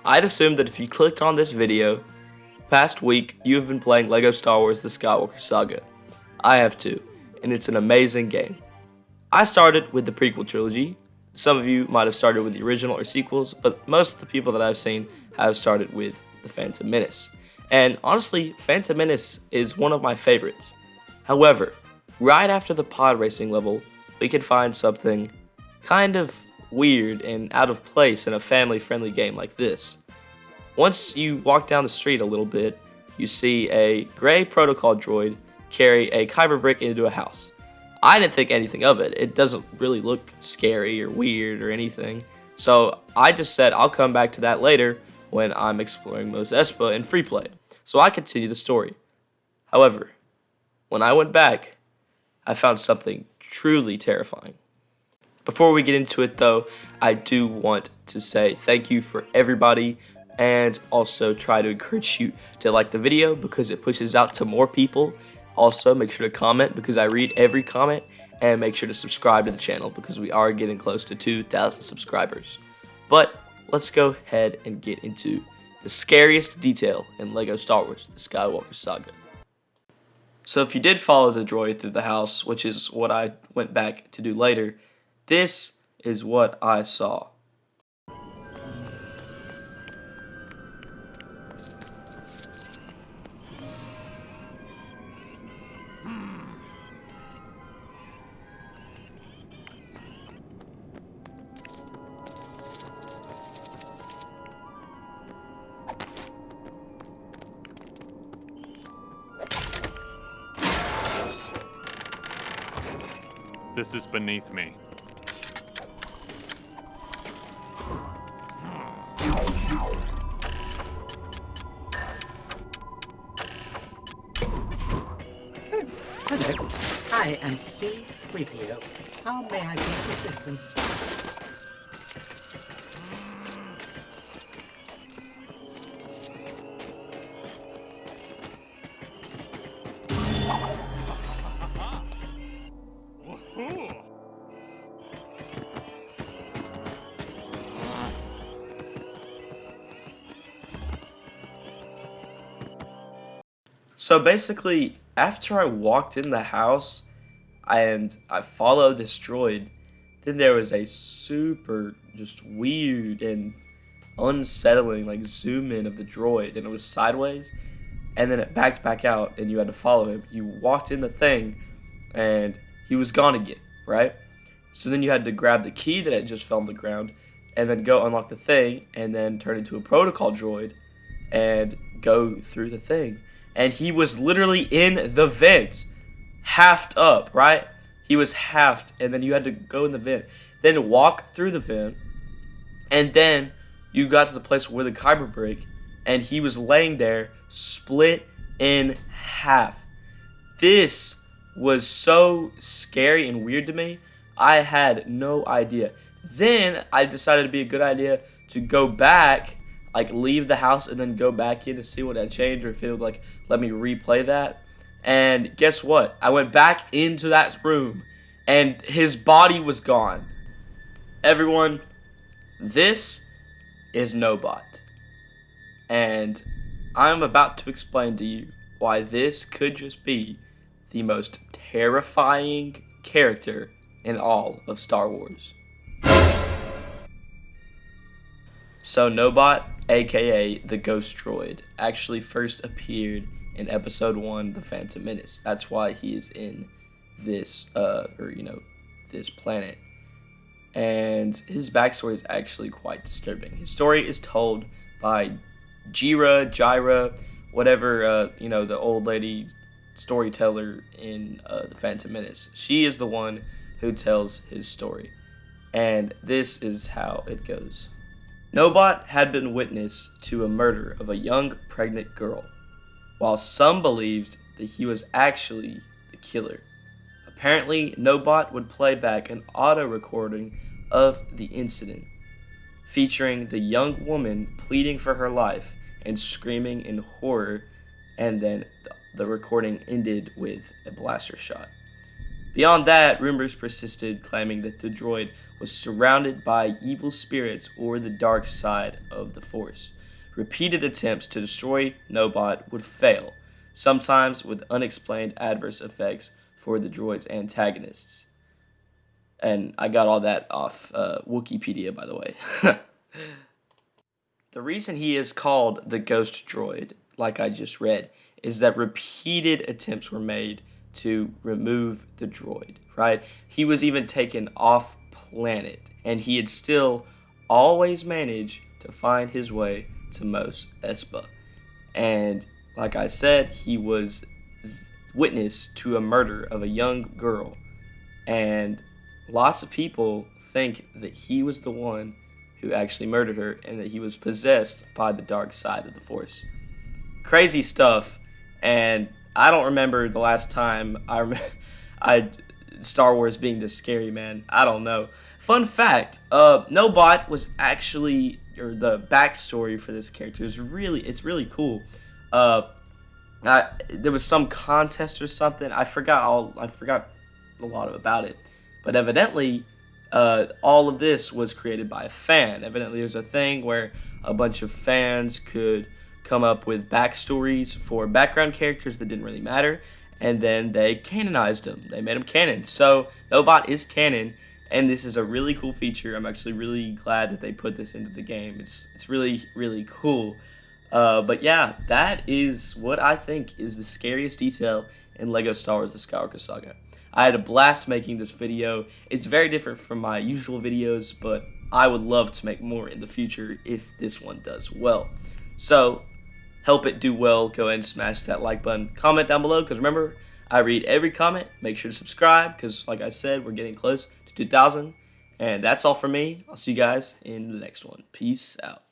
I'd assume that if you clicked on this video, past week you have been playing LEGO Star Wars The Skywalker Saga. I have too, and it's an amazing game. I started with the prequel trilogy. Some of you might have started with the original or sequels, but most of the people that I've seen have started with The Phantom Menace. And honestly, Phantom Menace is one of my favorites. However, right after the pod racing level, we can find something kind of weird and out of place in a family-friendly game like this. Once you walk down the street a little bit, you see a gray protocol droid carry a kyber brick into a house. I didn't think anything of it. It doesn't really look scary or weird or anything. So I just said I'll come back to that later when I'm exploring Mos Espa in free play. So I continue the story. However, when I went back, I found something truly terrifying. Before we get into it though, I do want to say thank you for everybody and also try to encourage you to like the video because it pushes out to more people. Also, make sure to comment because I read every comment, and make sure to subscribe to the channel because we are getting close to 2,000 subscribers. But let's go ahead and get into the scariest detail in LEGO Star Wars, the Skywalker Saga. So if you did follow the droid through the house, which is what I went back to do later, this is what I saw. This is beneath me. Hello, I am C-3PO. How may I be of assistance? So basically, after I walked in the house and I followed this droid, then there was a super just weird and unsettling like zoom in of the droid, and it was sideways, and then it backed back out and you had to follow him. You walked in the thing and he was gone again, right? So then you had to grab the key that had just fell on the ground and then go unlock the thing and then turn into a protocol droid and go through the thing. And he was literally in the vent, halved up, right? He was halved, and then you had to go in the vent, then walk through the vent, and then you got to the place where the kyber brick, and he was laying there, split in half. This was so scary and weird to me. I had no idea. Then I decided it'd be a good idea to go back, like leave the house and then go back in to see what had changed or if it would like let me replay that. And guess what? I went back into that room and his body was gone. Everyone, this is Nobot. And I'm about to explain to you why this could just be the most terrifying character in all of Star Wars. So Nobot, aka the Ghost Droid, actually first appeared in Episode 1, The Phantom Menace. That's why he is in this, this planet. And his backstory is actually quite disturbing. His story is told by Jira, whatever, the old lady storyteller in The Phantom Menace. She is the one who tells his story. And this is how it goes. Nobot had been witness to a murder of a young pregnant girl, while some believed that he was actually the killer. Apparently, Nobot would play back an auto recording of the incident, featuring the young woman pleading for her life and screaming in horror, and then the recording ended with a blaster shot. Beyond that, rumors persisted claiming that the droid was surrounded by evil spirits or the dark side of the Force. Repeated attempts to destroy Nobot would fail, sometimes with unexplained adverse effects for the droid's antagonists. And I got all that off Wikipedia, by the way. The reason he is called the Ghost Droid, like I just read, is that repeated attempts were made to remove the droid, right? He was even taken off planet, and he had still always managed to find his way to Mos Espa. And like I said, he was witness to a murder of a young girl, and lots of people think that he was the one who actually murdered her and that he was possessed by the dark side of the Force. Crazy stuff, and I don't remember the last time I Star Wars being this scary, man. I don't know. Fun fact, Nobot was actually, or the backstory for this character is it's really cool. There was some contest or something. I forgot a lot about it, but evidently, all of this was created by a fan. Evidently, there's a thing where a bunch of fans could come up with backstories for background characters that didn't really matter, and then they canonized them. They made them canon. So Nobot is canon, and this is a really cool feature. I'm actually really glad that they put this into the game. It's really, really cool. But yeah, that is what I think is the scariest detail in LEGO Star Wars The Skywalker Saga. I had a blast making this video. It's very different from my usual videos, but I would love to make more in the future if this one does well. So, help it do well. Go ahead and smash that like button. Comment down below, because remember, I read every comment. Make sure to subscribe, because like I said, we're getting close to 2,000. And that's all for me. I'll see you guys in the next one. Peace out.